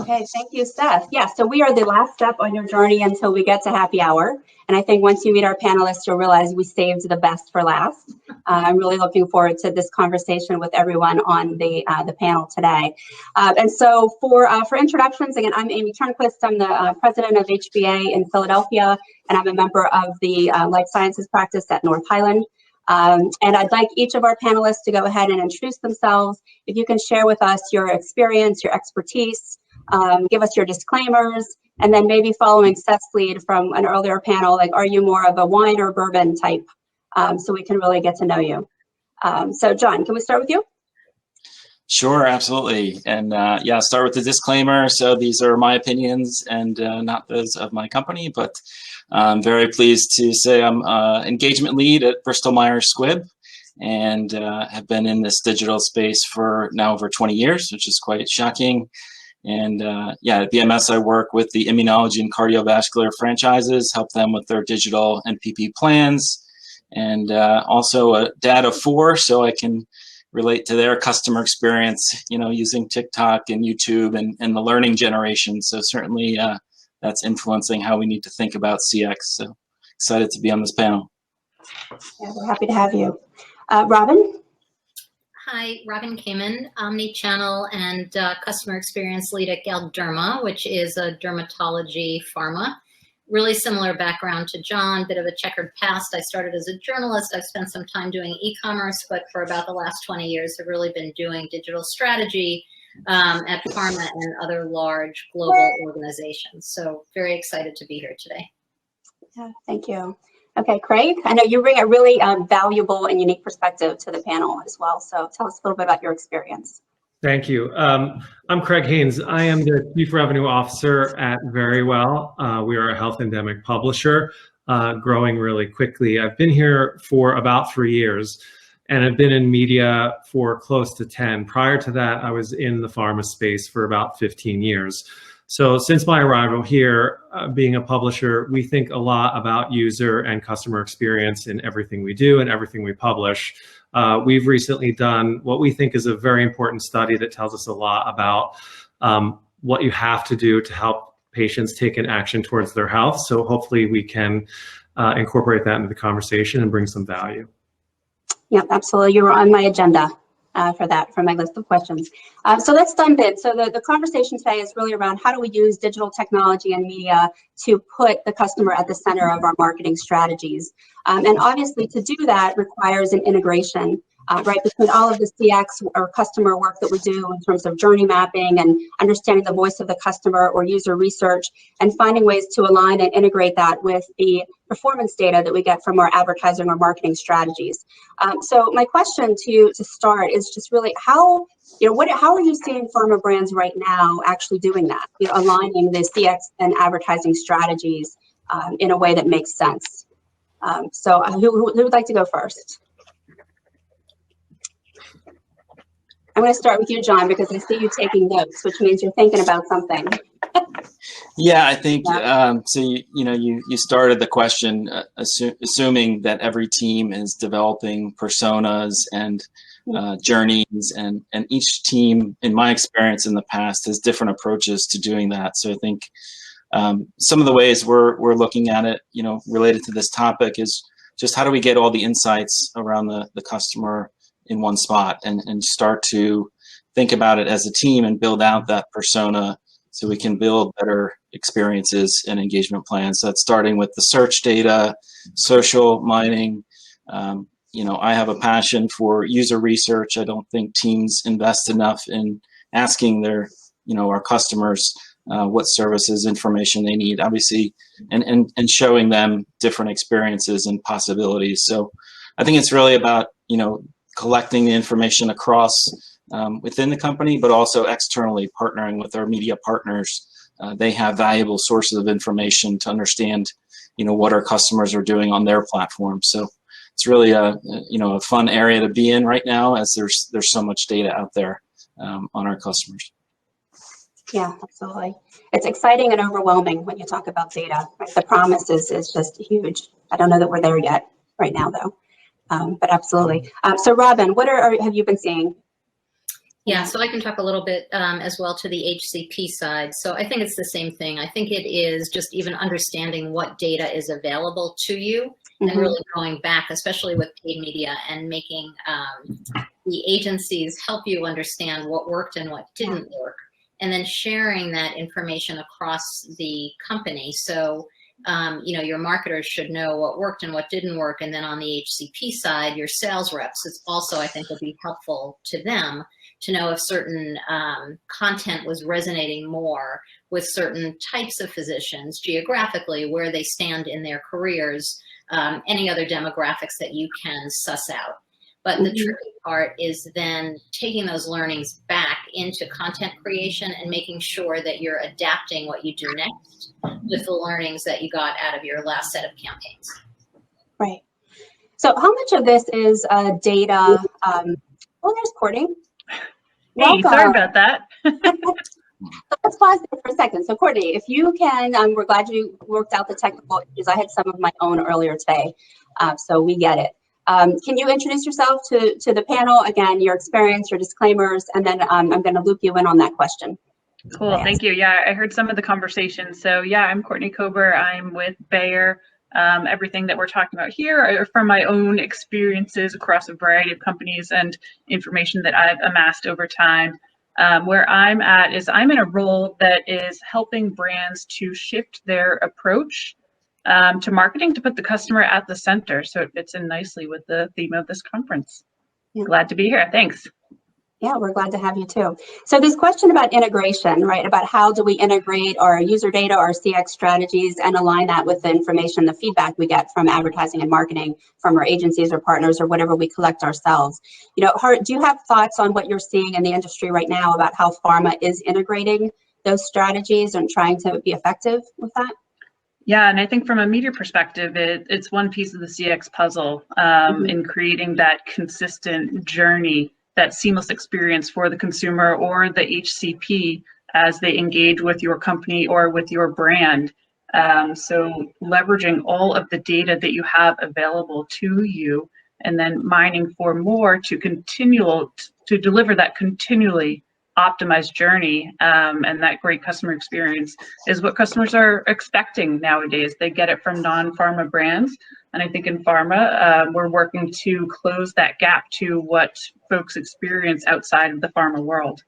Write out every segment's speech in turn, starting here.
Okay, thank you, Seth. Yeah, so we are the last step on your journey until we get to happy hour. And I think once you meet our panelists, you'll realize we saved the best for last. I'm really looking forward to this conversation with everyone on the panel today. And so for introductions, again, I'm Amy Turnquist. I'm the president of HBA in Philadelphia, and I'm a member of the life sciences practice at North Highland. And I'd like each of our panelists to go ahead and introduce themselves. If you can share with us your experience, your expertise, give us your disclaimers, and then maybe following Seth's lead from an earlier panel, like, are you more of a wine or bourbon type? So we can really get to know you. So John, can we start with you? Sure, absolutely. And yeah, start with the disclaimer. So these are my opinions and not those of my company, but I'm very pleased to say I'm engagement lead at Bristol-Myers Squibb, and have been in this digital space for now over 20 years, which is quite shocking. And yeah, at BMS, I work with the immunology and cardiovascular franchises, help them with their digital NPP plans, and also a dad of 4, so I can relate to their customer experience, you know, using TikTok and YouTube and the learning generation. So certainly that's influencing how we need to think about CX. So excited to be on this panel. Yeah, we're happy to have you. Robin? Hi, Robin Kamen, Omnichannel and Customer Experience Lead at Galderma, which is a dermatology pharma. Really similar background to John, bit of a checkered past. I started as a journalist. I've spent some time doing e-commerce, but for about the last 20 years, I've really been doing digital strategy at Pharma and other large global organizations. So very excited to be here today. Yeah, thank you. Okay, Craig, I know you bring a really valuable and unique perspective to the panel as well. So tell us a little bit about your experience. Thank you. I'm Craig Haines. I am the Chief Revenue Officer at Verywell. We are a health endemic publisher, growing really quickly. I've been here for about 3 years, and I've been in media for close to 10. Prior to that, I was in the pharma space for about 15 years. So since my arrival here, being a publisher, we think a lot about user and customer experience in everything we do and everything we publish. We've recently done what we think is a very important study that tells us a lot about what you have to do to help patients take an action towards their health. So hopefully we can incorporate that into the conversation and bring some value. Yeah, absolutely. You were on my agenda for my list of questions. So let's dive in. So the conversation today is really around how do we use digital technology and media to put the customer at the center of our marketing strategies. And obviously to do that requires an integration, right, between all of the CX or customer work that we do in terms of journey mapping and understanding the voice of the customer or user research, and finding ways to align and integrate that with the performance data that we get from our advertising or marketing strategies. So my question to you to start is just really how are you seeing pharma brands right now actually doing that, aligning the CX and advertising strategies in a way that makes sense? So who would like to go first? I'm going to start with you, John, because I see you taking notes, which means you're thinking about something. Yeah, I think so. You started the question assuming that every team is developing personas and journeys, and each team, in my experience in the past, has different approaches to doing that. So I think some of the ways we're looking at it, related to this topic, is just how do we get all the insights around the customer in one spot and start to think about it as a team and build out that persona so we can build better experiences and engagement plans. So that's starting with the search data, social mining. I have a passion for user research. I don't think teams invest enough in asking our customers what services, information they need, obviously, and showing them different experiences and possibilities. So I think it's really about, collecting the information across within the company, but also externally partnering with our media partners. They have valuable sources of information to understand, what our customers are doing on their platform. So it's really a fun area to be in right now, as there's so much data out there on our customers. Yeah, absolutely. It's exciting and overwhelming when you talk about data. Right? The promise is just huge. I don't know that we're there yet right now, though. But absolutely. So Robin, what have you been seeing? Yeah, so I can talk a little bit as well to the HCP side. So I think it's the same thing. I think it is just even understanding what data is available to you and really going back, especially with paid media, and making the agencies help you understand what worked and what didn't work, and then sharing that information across the company. So, you know, your marketers should know what worked and what didn't work. And then on the HCP side, your sales reps, it's also, I think, would be helpful to them to know if certain content was resonating more with certain types of physicians geographically, where they stand in their careers, any other demographics that you can suss out. But the tricky part is then taking those learnings back into content creation and making sure that you're adapting what you do next with the learnings that you got out of your last set of campaigns. Right. So how much of this is data? Oh, there's Courtney. Hey, sorry about that. Let's pause there for a second. So Courtney, if you can, we're glad you worked out the technical issues. I had some of my own earlier today, so we get it. Can you introduce yourself to the panel? Again, your experience, your disclaimers, and then I'm going to loop you in on that question. Cool, thank you. Yeah, I heard some of the conversation. So yeah, I'm Courtney Kober. I'm with Bayer. Everything that we're talking about here are from my own experiences across a variety of companies and information that I've amassed over time. Where I'm at is I'm in a role that is helping brands to shift their approach to marketing to put the customer at the center. So it fits in nicely with the theme of this conference. Yeah. Glad to be here. Thanks. Yeah, we're glad to have you too. So this question about integration, right? About how do we integrate our user data, our CX strategies, and align that with the information, the feedback we get from advertising and marketing from our agencies or partners or whatever we collect ourselves. You know, Hart, do you have thoughts on what you're seeing in the industry right now about how pharma is integrating those strategies and trying to be effective with that? Yeah, and I think from a media perspective, it's one piece of the CX puzzle in creating that consistent journey, that seamless experience for the consumer or the HCP as they engage with your company or with your brand. So leveraging all of the data that you have available to you and then mining for more to deliver that continually optimized journey and that great customer experience is what customers are expecting nowadays. They get it from non-pharma brands. And I think in pharma, we're working to close that gap to what folks experience outside of the pharma world.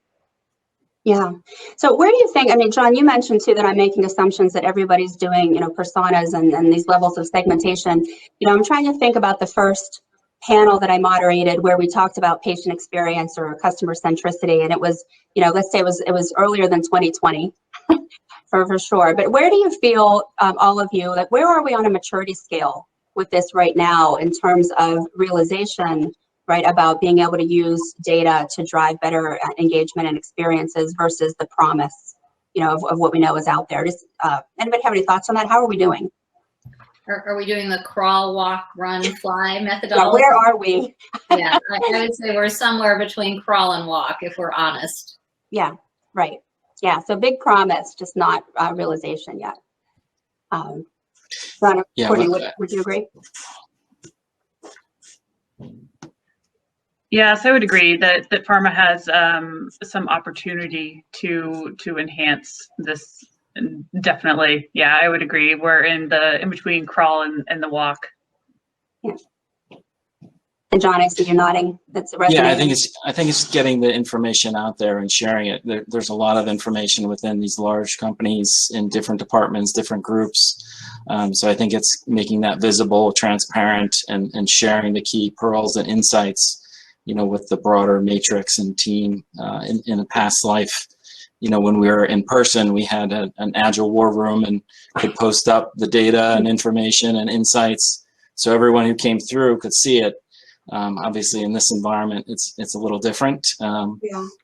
Yeah. So where do you think, I mean, John, you mentioned too that I'm making assumptions that everybody's doing, you know, personas and these levels of segmentation. You know, I'm trying to think about the first panel that I moderated where we talked about patient experience or customer centricity. And it was, you know, let's say it was earlier than 2020 for sure. But where do you feel, all of you, like where are we on a maturity scale with this right now in terms of realization, right, about being able to use data to drive better engagement and experiences versus the promise, you know, of what we know is out there? Just anybody have any thoughts on that? How are we doing? Are we doing the crawl, walk, run, fly methodology? Yeah, where are we? Yeah, I would say we're somewhere between crawl and walk, if we're honest. Yeah, right. Yeah, so big promise, just not realization yet. Ron, Yeah, Courtney, would you agree? Yes, I would agree that pharma has some opportunity to enhance this. Definitely, yeah, I would agree. We're in between crawl and the walk. Yeah. And John, I see you nodding. That's resonating. Yeah, I think it's getting the information out there and sharing it. There's a lot of information within these large companies in different departments, different groups. So I think it's making that visible, transparent, and sharing the key pearls and insights, you know, with the broader matrix and team. In a past life, you know, when we were in person, we had an agile war room and could post up the data and information and insights so everyone who came through could see it. Obviously, in this environment, it's a little different,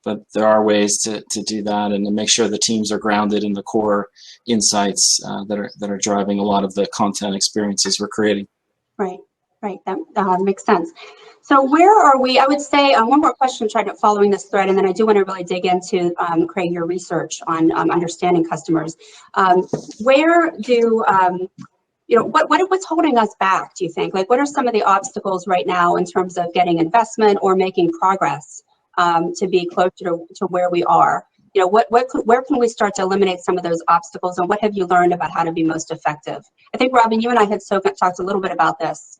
but there are ways to do that and to make sure the teams are grounded in the core insights that are driving a lot of the content experiences we're creating. Right. That makes sense. So where are we? I would say one more question, following this thread, and then I do want to really dig into, Craig, your research on understanding customers. Where do you know, what's holding us back, do you think? Like, what are some of the obstacles right now in terms of getting investment or making progress to be closer to where we are? You know, where can we start to eliminate some of those obstacles, and what have you learned about how to be most effective? I think, Robin, you and I had talked a little bit about this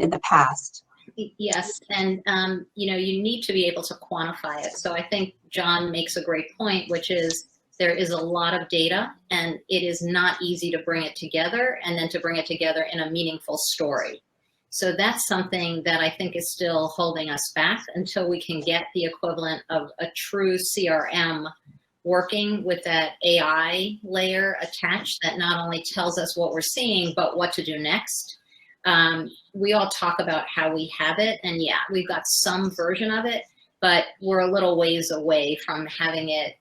in the past. Yes, and you know, you need to be able to quantify it. So I think John makes a great point, which is there is a lot of data, and it is not easy to bring it together and then to bring it together in a meaningful story. So that's something that I think is still holding us back until we can get the equivalent of a true CRM working with that AI layer attached that not only tells us what we're seeing, but what to do next. We all talk about how we have it, and yeah, we've got some version of it, but we're a little ways away from having it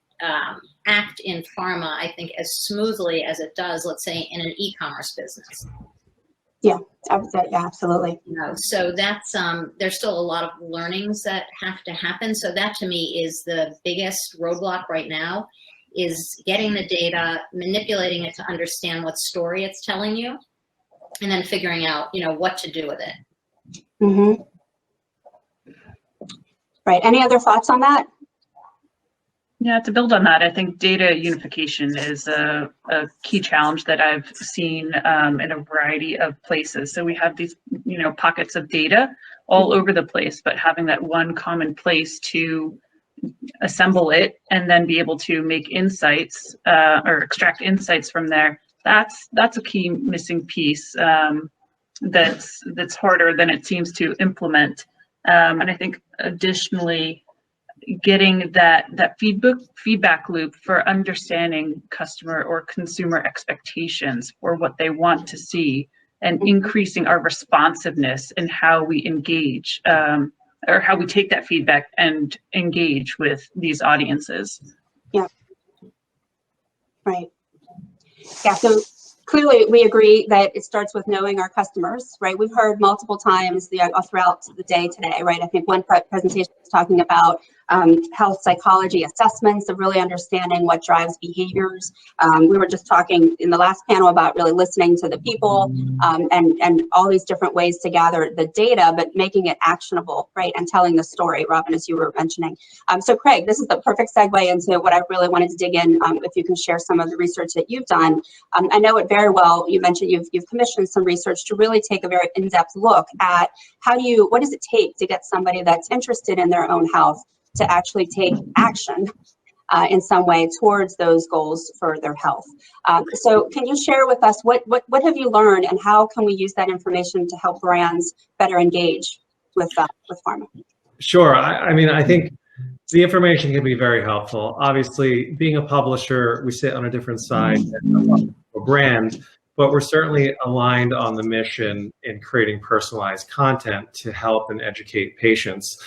act in pharma, I think, as smoothly as it does, let's say, in an e-commerce business. Yeah, I would say, yeah, absolutely. You know, so that's there's still a lot of learnings that have to happen. So that to me is the biggest roadblock right now, is getting the data, manipulating it to understand what story it's telling you, and then figuring out, you know, what to do with it. Mm-hmm. Right. Any other thoughts on that? Yeah, to build on that, I think data unification is a key challenge that I've seen in a variety of places. So we have these, you know, pockets of data all over the place, but having that one common place to assemble it and then be able to make insights or extract insights from there, that's a key missing piece that's harder than it seems to implement. And I think additionally, getting that feedback loop for understanding customer or consumer expectations or what they want to see, and increasing our responsiveness in how we engage or how we take that feedback and engage with these audiences. Yeah. Right. Yeah. So clearly, we agree that it starts with knowing our customers, right? We've heard multiple times throughout the day today, right? I think one presentation was talking about health psychology assessments of really understanding what drives behaviors. We were just talking in the last panel about really listening to the people and all these different ways to gather the data, but making it actionable, right? And telling the story, Robin, as you were mentioning. So Craig, this is the perfect segue into what I really wanted to dig in, if you can share some of the research that you've done. I know it very well, you mentioned you've commissioned some research to really take a very in-depth look at what does it take to get somebody that's interested in their own health to actually take action in some way towards those goals for their health. So can you share with us what have you learned, and how can we use that information to help brands better engage with pharma? Sure. I mean, I think the information can be very helpful. Obviously, being a publisher, we sit on a different side than a brand, but we're certainly aligned on the mission in creating personalized content to help and educate patients.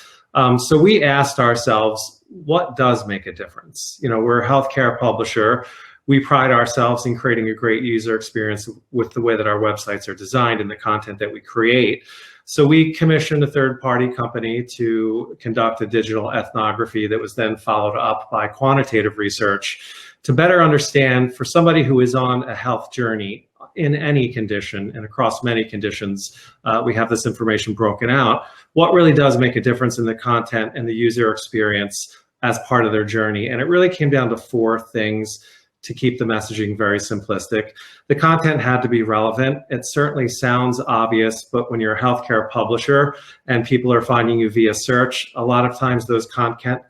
So we asked ourselves, what does make a difference? You know, we're a healthcare publisher. We pride ourselves in creating a great user experience with the way that our websites are designed and the content that we create. So we commissioned a third-party company to conduct a digital ethnography that was then followed up by quantitative research to better understand, for somebody who is on a health journey in any condition and across many conditions, we have this information broken out, what really does make a difference in the content and the user experience as part of their journey. And it really came down to 4 things to keep the messaging very simplistic. The content had to be relevant. It certainly sounds obvious, but when you're a healthcare publisher and people are finding you via search, a lot of times those content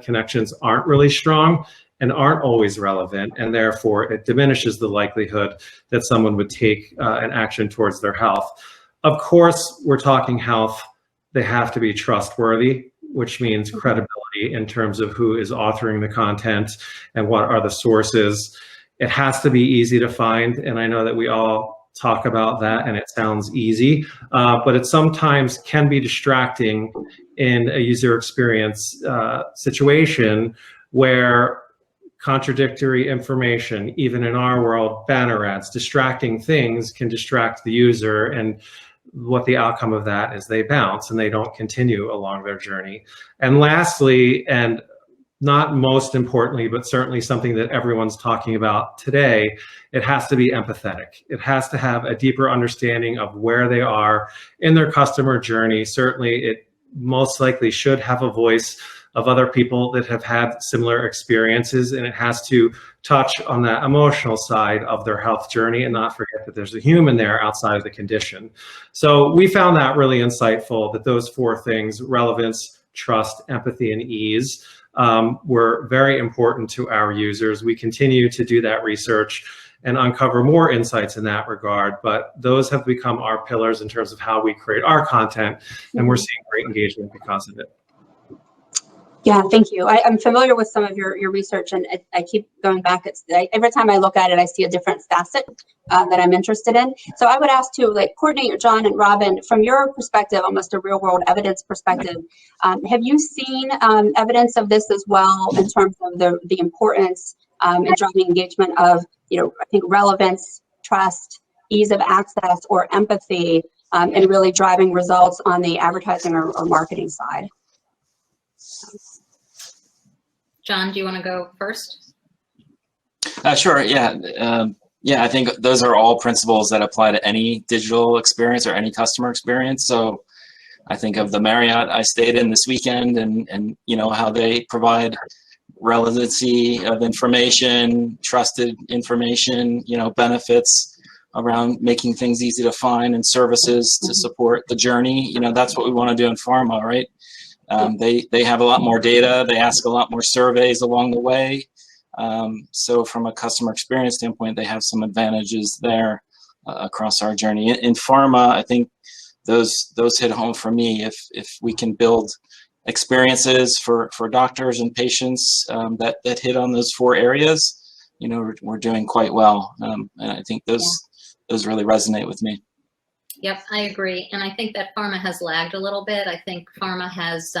connections aren't really strong and aren't always relevant, and therefore it diminishes the likelihood that someone would take an action towards their health. Of course, we're talking health. They have to be trustworthy, which means credibility in terms of who is authoring the content and what are the sources. It has to be easy to find, and I know that we all talk about that and it sounds easy, but it sometimes can be distracting in a user experience situation where contradictory information, even in our world, banner ads, distracting things can distract the user, and what the outcome of that is they bounce and they don't continue along their journey. And lastly, and not most importantly, but certainly something that everyone's talking about today, it has to be empathetic. It has to have a deeper understanding of where they are in their customer journey. Certainly, it most likely should have a voice of other people that have had similar experiences, and it has to touch on that emotional side of their health journey and not forget that there's a human there outside of the condition. So we found that really insightful, that those 4 things, relevance, trust, empathy, and ease, were very important to our users. We continue to do that research and uncover more insights in that regard, but those have become our pillars in terms of how we create our content, and we're seeing great engagement because of it. Yeah, thank you. I'm familiar with some of your research, and I keep going back. Every time I look at it, I see a different facet that I'm interested in. So I would ask too, like Courtney, or John, and Robin, from your perspective, almost a real world evidence perspective, have you seen evidence of this as well in terms of the importance and driving engagement of, I think relevance, trust, ease of access, or empathy, and really driving results on the advertising or marketing side? John, do you want to go first? Sure. Yeah. I think those are all principles that apply to any digital experience or any customer experience. So I think of the Marriott I stayed in this weekend, and how they provide relevancy of information, trusted information, benefits around making things easy to find, and services to support the journey. That's what we want to do in pharma, right? They have a lot more data. They ask a lot more surveys along the way. So from a customer experience standpoint, they have some advantages there across our journey. In pharma, I think those hit home for me. If we can build experiences for doctors and patients that hit on those 4 areas, we're doing quite well. And I think those really resonate with me. Yep, I agree. And I think that pharma has lagged a little bit. I think pharma has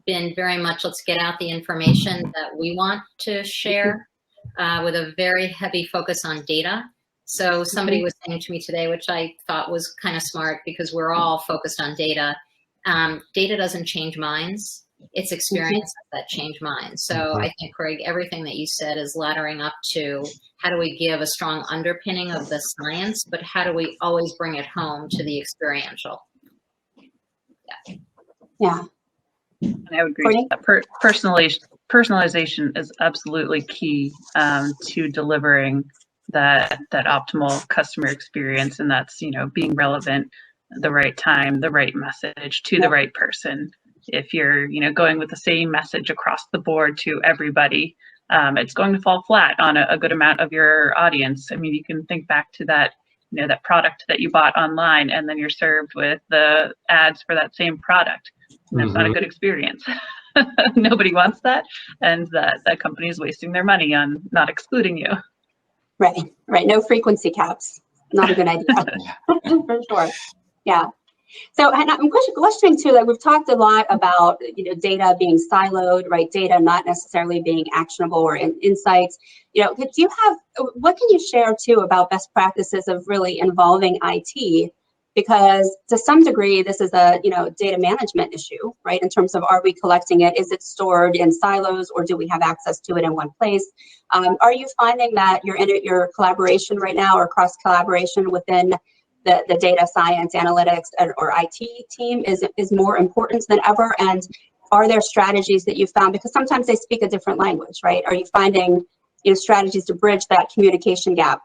been very much, let's get out the information that we want to share with a very heavy focus on data. So somebody was saying to me today, which I thought was kind of smart, because we're all focused on data. Data doesn't change minds. It's experiences that change minds. So I think, Craig, everything that you said is laddering up to how do we give a strong underpinning of the science, but how do we always bring it home to the experiential? Yeah. And I would agree. Personalization is absolutely key to delivering that optimal customer experience, and that's being relevant, the right time, the right message to the right person. If you're going with the same message across the board to everybody, it's going to fall flat on a good amount of your audience. I mean, you can think back to that that product that you bought online, and then you're served with the ads for that same product. And it's not a good experience. Nobody wants that, and that company is wasting their money on not excluding you. Right. No frequency caps. Not a good idea. For sure. Yeah. So, and I'm questioning too, like we've talked a lot about, data being siloed, right? Data not necessarily being actionable or insights. Do you have, what can you share too about best practices of really involving IT? Because to some degree, this is a, data management issue, right? In terms of, are we collecting it? Is it stored in silos, or do we have access to it in one place? Are you finding that your collaboration right now, or cross collaboration within the data science, analytics, or IT team is more important than ever? And are there strategies that you found, because sometimes they speak a different language, right? Are you finding strategies to bridge that communication gap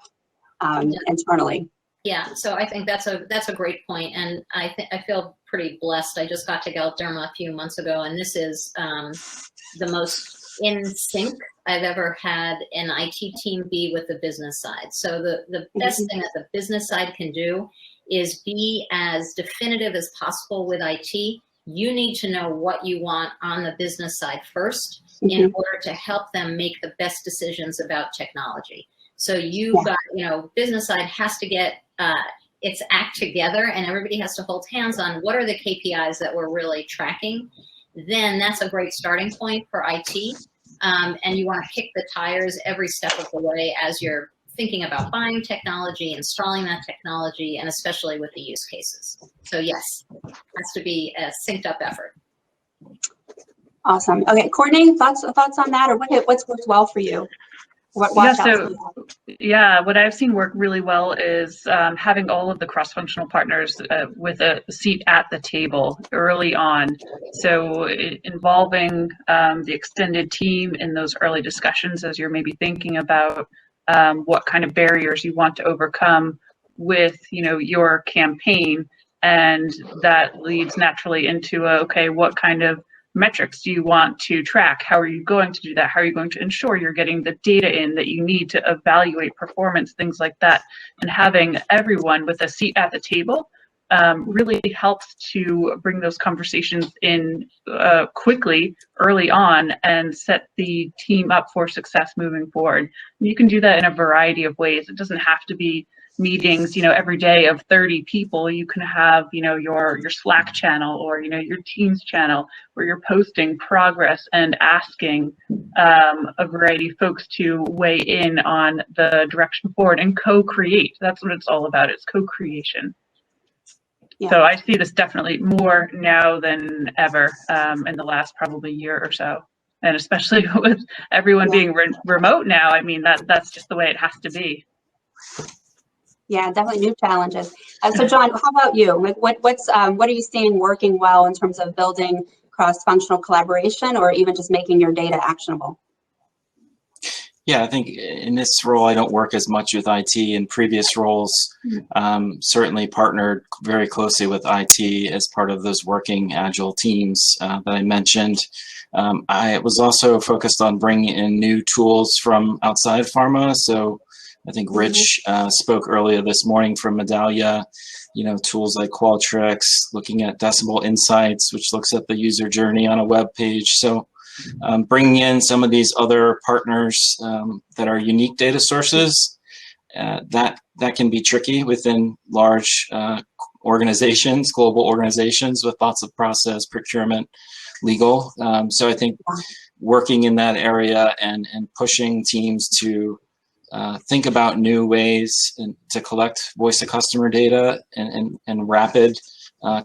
internally? Yeah, so I think that's a great point, and I feel pretty blessed. I just got to Galderma a few months ago, and this is the most in sync I've ever had an IT team be with the business side. So the best thing that the business side can do is be as definitive as possible with IT. You need to know what you want on the business side first in order to help them make the best decisions about technology. So you've got, business side has to get its act together, and everybody has to hold hands on what are the KPIs that we're really tracking. Then that's a great starting point for IT. And you want to kick the tires every step of the way as you're thinking about buying technology, installing that technology, and especially with the use cases. So yes, it has to be a synced up effort. Awesome. Okay, Courtney, thoughts on that, or what's worked well for you? Watch out. What I've seen work really well is having all of the cross-functional partners with a seat at the table early on. So involving the extended team in those early discussions as you're maybe thinking about what kind of barriers you want to overcome with, your campaign, and that leads naturally into okay, what kind of metrics do you want to track? How are you going to do that? How are you going to ensure you're getting the data in that you need to evaluate performance, things like that? And having everyone with a seat at the table really helps to bring those conversations in quickly, early on, and set the team up for success moving forward. And you can do that in a variety of ways. It doesn't have to be meetings, every day of 30 people. You can have, your Slack channel or, your Teams channel where you're posting progress and asking a variety of folks to weigh in on the direction forward and co-create. That's what it's all about. It's co-creation. Yeah. So I see this definitely more now than ever in the last probably year or so. And especially with everyone being remote now, I mean, that's just the way it has to be. Yeah, definitely new challenges. So John, how about you? What are you seeing working well in terms of building cross-functional collaboration or even just making your data actionable? Yeah, I think in this role, I don't work as much with IT. In previous roles, certainly partnered very closely with IT as part of those working agile teams that I mentioned. I was also focused on bringing in new tools from outside pharma. So I think Rich spoke earlier this morning from Medallia, tools like Qualtrics, looking at Decibel Insights, which looks at the user journey on a web page. So bringing in some of these other partners that are unique data sources, that can be tricky within large organizations, global organizations with lots of process, procurement, legal. So I think working in that area and pushing teams to think about new ways to collect voice of customer data and rapid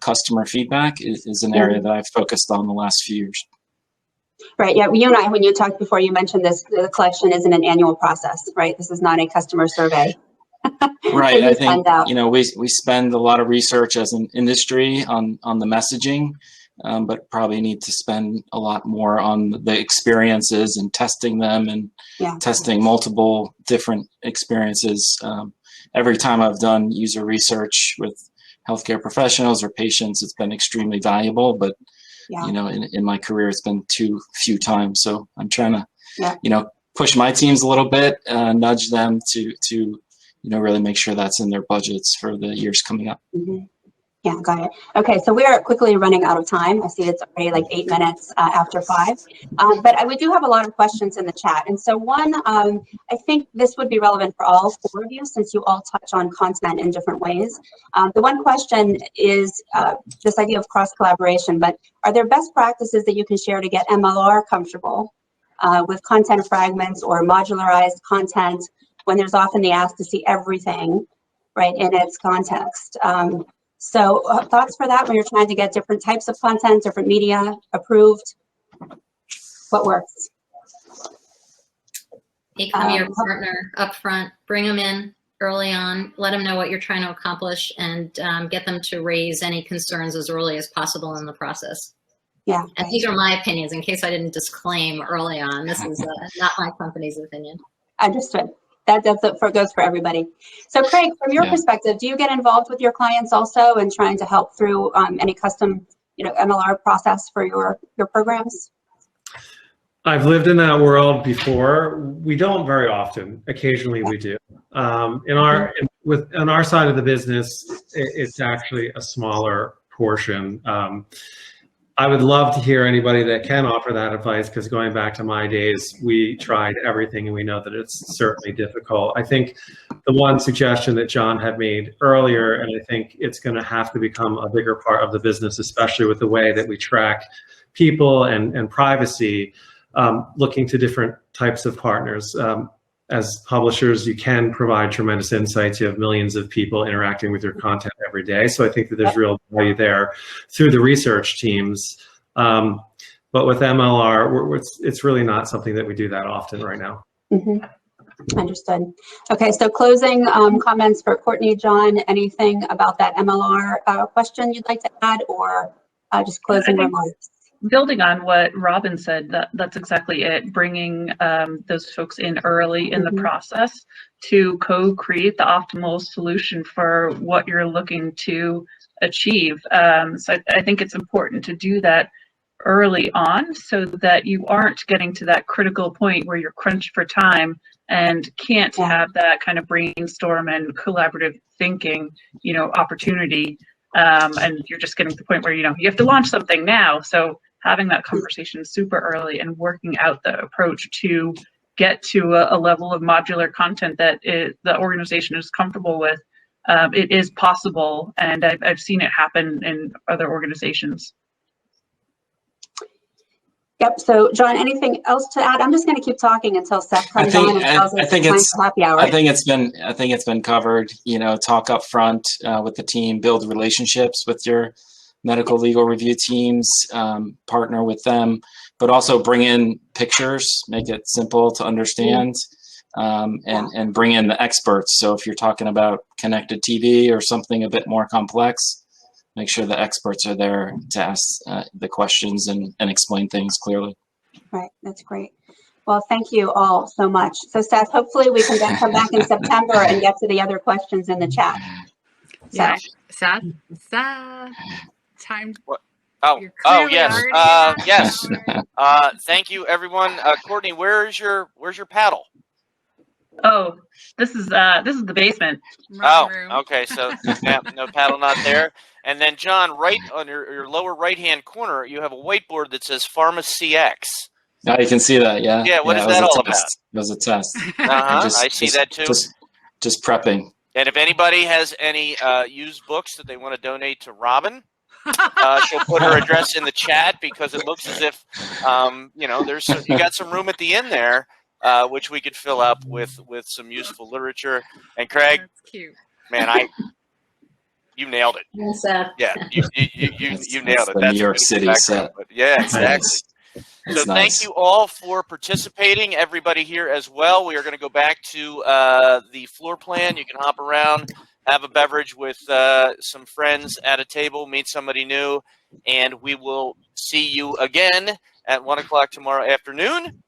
customer feedback is an area that I've focused on the last few years. Right. Yeah. You and I, when you talked before, you mentioned this, the collection isn't an annual process, right? This is not a customer survey. Right. I think, we spend a lot of research as an industry on the messaging, but probably need to spend a lot more on the experiences and testing them and testing multiple different experiences. Every time I've done user research with healthcare professionals or patients, it's been extremely valuable, but in my career, it's been too few times. So I'm trying to, push my teams a little bit, nudge them to really make sure that's in their budgets for the years coming up. Mm-hmm. Yeah, got it. Okay, so we are quickly running out of time. I see it's already like 8 minutes after 5. But we do have a lot of questions in the chat. And so one, I think this would be relevant for all 4 of you since you all touch on content in different ways. The one question is this idea of cross-collaboration, but are there best practices that you can share to get MLR comfortable with content fragments or modularized content when there's often the ask to see everything, right, in its context? So thoughts for that when you're trying to get different types of content, different media approved? What works? Become your partner up front, bring them in early on, let them know what you're trying to accomplish, and get them to raise any concerns as early as possible in the process. Yeah. And these are my opinions in case I didn't disclaim early on. This is not my company's opinion. Understood. That goes for everybody. So Craig, from your perspective, do you get involved with your clients also in trying to help through any custom, MLR process for your programs? I've lived in that world before. We don't very often. Occasionally we do. On our side of the business, it's actually a smaller portion. I would love to hear anybody that can offer that advice, because going back to my days, we tried everything and we know that it's certainly difficult. I think the one suggestion that John had made earlier, and I think it's going to have to become a bigger part of the business, especially with the way that we track people and privacy, looking to different types of partners. As publishers, you can provide tremendous insights. You have millions of people interacting with your content every day. So I think that there's real value there through the research teams. But with MLR, it's really not something that we do that often right now. Mm-hmm. Understood. Okay, so closing comments for Courtney, John, anything about that MLR question you'd like to add, or just closing remarks? Building on what Robin said, that's exactly it. Bringing those folks in early in the process to co-create the optimal solution for what you're looking to achieve. So I think it's important to do that early on so that you aren't getting to that critical point where you're crunched for time and can't have that kind of brainstorm and collaborative thinking, opportunity. And you're just getting to the point where, you have to launch something now. So having that conversation super early and working out the approach to get to a level of modular content that the organization is comfortable with, it is possible. And I've seen it happen in other organizations. Yep. So, John, anything else to add? I'm just going to keep talking until Seth comes on and tells us it's time for happy hour. I think it's been covered. Talk up front with the team, build relationships with your medical legal review teams, partner with them, but also bring in pictures, make it simple to understand, and bring in the experts. So if you're talking about connected TV or something a bit more complex, make sure the experts are there to ask the questions and explain things clearly. Right, that's great. Well, thank you all so much. So Seth, hopefully we can then come back in September and get to the other questions in the chat. Yeah, Seth, time. Oh yes, yes. Thank you, everyone. Courtney, where's your paddle? Oh, this is the basement. Room. Okay, so no paddle, not there. And then John, right on your lower right-hand corner, you have a whiteboard that says Pharma CX. Oh, you can see that, yeah. Yeah, what is that all about? It was a test. I see that too. Just prepping. And if anybody has any used books that they want to donate to Robin, she'll put her address in the chat, because it looks as if you got some room at the end there, which we could fill up with some useful literature. And Craig, that's cute. Man, you nailed it. Yes, Yeah, you nailed it. That's New York City set. Yeah, exactly. So nice. Thank you all for participating, everybody here as well. We are going to go back to the floor plan. You can hop around, have a beverage with some friends at a table, meet somebody new, and we will see you again at 1 o'clock tomorrow afternoon